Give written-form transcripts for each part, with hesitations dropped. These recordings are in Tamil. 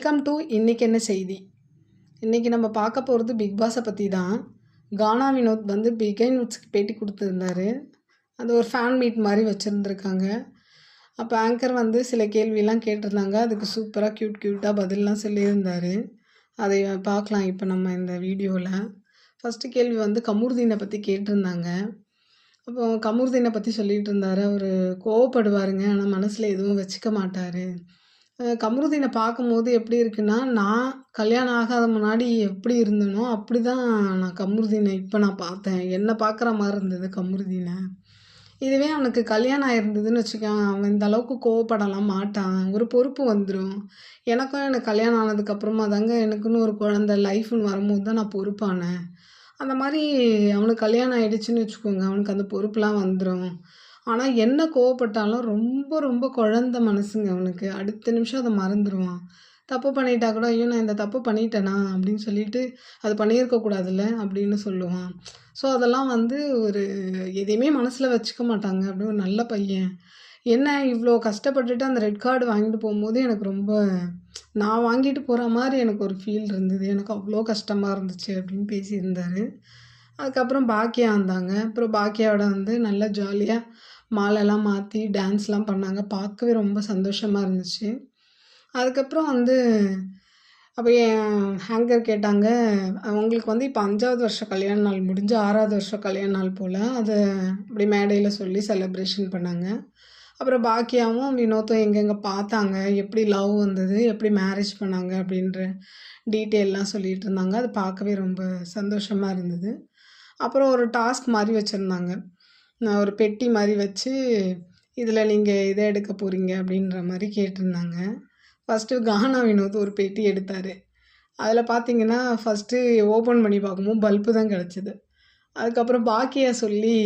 வெல்கம் டு இன்னைக்கு என்ன செய்தி. இன்றைக்கி நம்ம பார்க்க போகிறது பிக் பாஸை பற்றி தான். கானா வினோத் வந்து பிகைன் உட்ஸ்க்கு பேட்டி கொடுத்துருந்தாரு. அது ஒரு ஃபேன் மீட் மாதிரி வச்சுருந்துருக்காங்க. அப்போ ஆங்கர் வந்து சில கேள்வியெல்லாம் கேட்டிருந்தாங்க. அதுக்கு சூப்பராக க்யூட்டாக பதிலெலாம் சொல்லியிருந்தார். அதை பார்க்கலாம் இப்போ நம்ம இந்த வீடியோவில். ஃபஸ்ட்டு கேள்வி வந்து கமருதீனை பற்றி கேட்டிருந்தாங்க. அப்போ கமருதீனை பற்றி சொல்லிகிட்டு இருந்தார். அவர் கோவப்படுவாருங்க, ஆனால் மனசில் எதுவும் வச்சுக்க மாட்டார். கமருதீனை பார்க்கும்போது எப்படி இருக்குன்னா, நான் கல்யாணம் ஆகாத முன்னாடி எப்படி இருந்தேனோ அப்படி தான் நான் கமருதீனை இப்போ நான் பார்த்தேன். என்னை பார்க்குற மாதிரி இருந்தது கமருதீனை. இதுவே அவனுக்கு கல்யாணம் ஆகிருந்ததுன்னு வச்சுக்கோங்க, அவன் இந்த அளவுக்கு கோவப்படலாம் மாட்டான். ஒரு பொறுப்பு வந்துடும். எனக்கு கல்யாணம் ஆனதுக்கப்புறமா தாங்க எனக்குன்னு ஒரு குழந்த லைஃப்னு வரும்போது தான் நான் பொறுப்பானேன். அந்த மாதிரி அவனுக்கு கல்யாணம் ஆகிடுச்சின்னு வச்சுக்கோங்க, அவனுக்கு அந்த பொறுப்புலாம் வந்துடும். ஆனால் என்ன கோவப்பட்டாலும் ரொம்ப ரொம்ப குழந்த மனசுங்க அவனுக்கு. அடுத்த நிமிஷம் அதை மறந்துடுவான். தப்பு பண்ணிட்டா கூட, ஐயோ நான் இந்த தப்பு பண்ணிட்டேனா அப்படின்னு சொல்லிட்டு, அது பண்ணியிருக்கக்கூடாதுல்ல அப்படின்னு சொல்லுவான். ஸோ அதெல்லாம் வந்து ஒரு எதையுமே மனசில் வச்சுக்க மாட்டாங்க. அப்படி ஒரு நல்ல பையன். என்ன இவ்வளோ கஷ்டப்பட்டுட்டு அந்த ரெட் கார்டு வாங்கிட்டு போகும்போது எனக்கு ரொம்ப நான் வாங்கிட்டு போகிற மாதிரி எனக்கு ஒரு ஃபீல் இருந்தது. எனக்கு அவ்வளோ கஷ்டமாக இருந்துச்சு அப்படின்னு பேசியிருந்தார். அதுக்கப்புறம் பாக்கியா வந்தாங்க. அப்புறம் பாக்கியாவோட வந்து நல்லா ஜாலியாக மாலைலாம் மாற்றி டான்ஸ்லாம் பண்ணாங்க. பார்க்கவே ரொம்ப சந்தோஷமாக இருந்துச்சு. அதுக்கப்புறம் வந்து அப்போ என் ஹேங்கர் கேட்டாங்க, அவங்களுக்கு வந்து இப்போ 5வது வருஷம் கல்யாண நாள் முடிஞ்சு 6வது வருஷம் கல்யாண நாள் போல். அதை அப்படி மேடையில் சொல்லி செலிப்ரேஷன் பண்ணாங்க. அப்புறம் பாக்கியாவும் வினோத்தும் எங்கெங்கே பார்த்தாங்க, எப்படி லவ் வந்தது, எப்படி மேரேஜ் பண்ணாங்க அப்படின்ற டீட்டெயிலெலாம் சொல்லிகிட்டு இருந்தாங்க. அது பார்க்கவே ரொம்ப சந்தோஷமாக இருந்தது. அப்புறம் ஒரு டாஸ்க் மாதிரி வச்சுருந்தாங்க. நான் ஒரு பெட்டி மாதிரி வச்சு, இதில் நீங்கள் இதை எடுக்க போகிறீங்க அப்படின்ற மாதிரி கேட்டிருந்தாங்க. ஃபஸ்ட்டு கானா வினோத் ஒரு பெட்டி எடுத்தார். அதில் பார்த்தீங்கன்னா ஃபஸ்ட்டு ஓப்பன் பண்ணி பார்க்கும்போது பல்பு தான் கிடச்சிது. அதுக்கப்புறம் பாக்கியா சொல்லி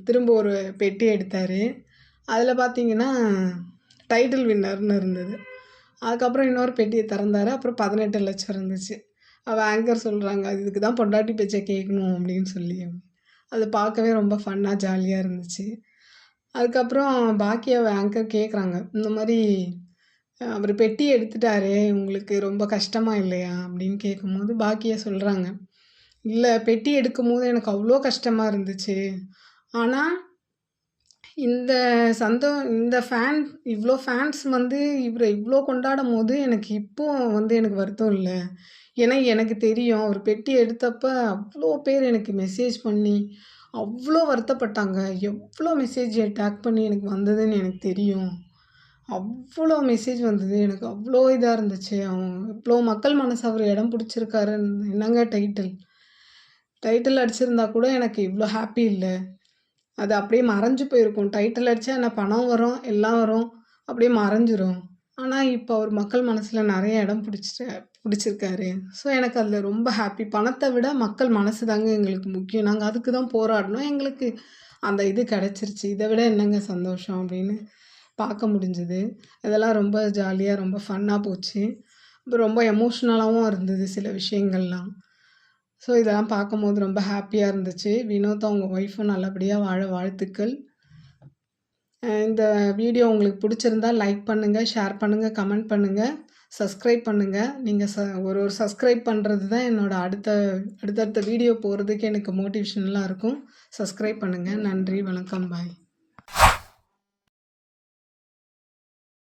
திரும்ப ஒரு பெட்டி எடுத்தார். அதில் பார்த்தீங்கன்னா டைட்டில் வின்னர்னு இருந்தது. அதுக்கப்புறம் இன்னொரு பெட்டியை திறந்தார். அப்புறம் 18 லட்சம் இருந்துச்சு. அவள் ஆங்கர் சொல்கிறாங்க, இதுக்கு தான் பொண்டாட்டி பேச்சை கேட்கணும் அப்படின்னு சொல்லி. அது பார்க்கவே ரொம்ப ஃபன்னாக ஜாலியாக இருந்துச்சு. அதுக்கப்புறம் பாக்கியாவை ஆங்கர் கேட்குறாங்க, இந்த மாதிரி அவர் பெட்டி எடுத்துட்டாரே உங்களுக்கு ரொம்ப கஷ்டமாக இல்லையா அப்படின்னு கேட்கும்போது பாக்கியா சொல்கிறாங்க, இல்லை பெட்டி எடுக்கும்போது எனக்கு அவ்வளோ கஷ்டமாக இருந்துச்சு. ஆனால் இந்த இவ்வளோ ஃபேன்ஸ் வந்து இவரை இவ்வளோ கொண்டாடும்போது எனக்கு இப்போது வந்து எனக்கு வருத்தம் இல்லை. ஏன்னா எனக்கு தெரியும் அவர் பெட்டி எடுத்தப்ப அவ்வளோ பேர் எனக்கு மெசேஜ் பண்ணி அவ்வளோ வருத்தப்பட்டாங்க. எவ்வளோ மெசேஜ் டேக் பண்ணி எனக்கு வந்ததுன்னு எனக்கு தெரியும். அவ்வளோ மெசேஜ் வந்தது. எனக்கு அவ்வளோ இதாக இருந்துச்சு. இவ்வளோ மக்கள் மனசு அவர் இடம் பிடிச்சிருக்காரு. என்னங்க டைட்டில் அடிச்சிருந்தா கூட எனக்கு இவ்வளோ ஹாப்பி இல்லை. அது அப்படியே மறைஞ்சு போயிருக்கும். டைட்டில் அடித்தா என்ன பணம் வரும், எல்லாம் வரும், அப்படியே மறைஞ்சிரும். ஆனால் இப்போ அவர் மக்கள் மனசில் நிறைய இடம் பிடிச்சிருக்காரு. ஸோ எனக்கு அதில் ரொம்ப ஹாப்பி. பணத்தை விட மக்கள் மனசு தாங்க எங்களுக்கு முக்கியம். நாங்கள் அதுக்கு தான் போராடினோம். எங்களுக்கு அந்த இது கிடச்சிருச்சு. இதை விட என்னங்க சந்தோஷம் அப்படின்னு பார்க்க முடிஞ்சுது. இதெல்லாம் ரொம்ப ஜாலியாக ரொம்ப ஃபன்னாக போச்சு. அப்புறம் ரொம்ப எமோஷ்னலாகவும் இருந்தது சில விஷயங்கள்லாம். ஸோ இதெல்லாம் பார்க்கும்போது ரொம்ப ஹாப்பியாக இருந்துச்சு. வினோத் அவங்க ஒய்ஃபும் நல்லபடியாக வாழ வாழ்த்துக்கள். இந்த வீடியோ உங்களுக்கு பிடிச்சிருந்தா லைக் பண்ணுங்கள், ஷேர் பண்ணுங்கள், கமெண்ட் பண்ணுங்கள், சப்ஸ்கிரைப் பண்ணுங்கள். நீங்கள் ஒரு சப்ஸ்கிரைப் பண்ணுறது தான் என்னோடய அடுத்தடுத்த வீடியோ போகிறதுக்கு எனக்கு மோட்டிவேஷனலாக இருக்கும். சப்ஸ்கிரைப் பண்ணுங்கள். நன்றி, வணக்கம், பாய்.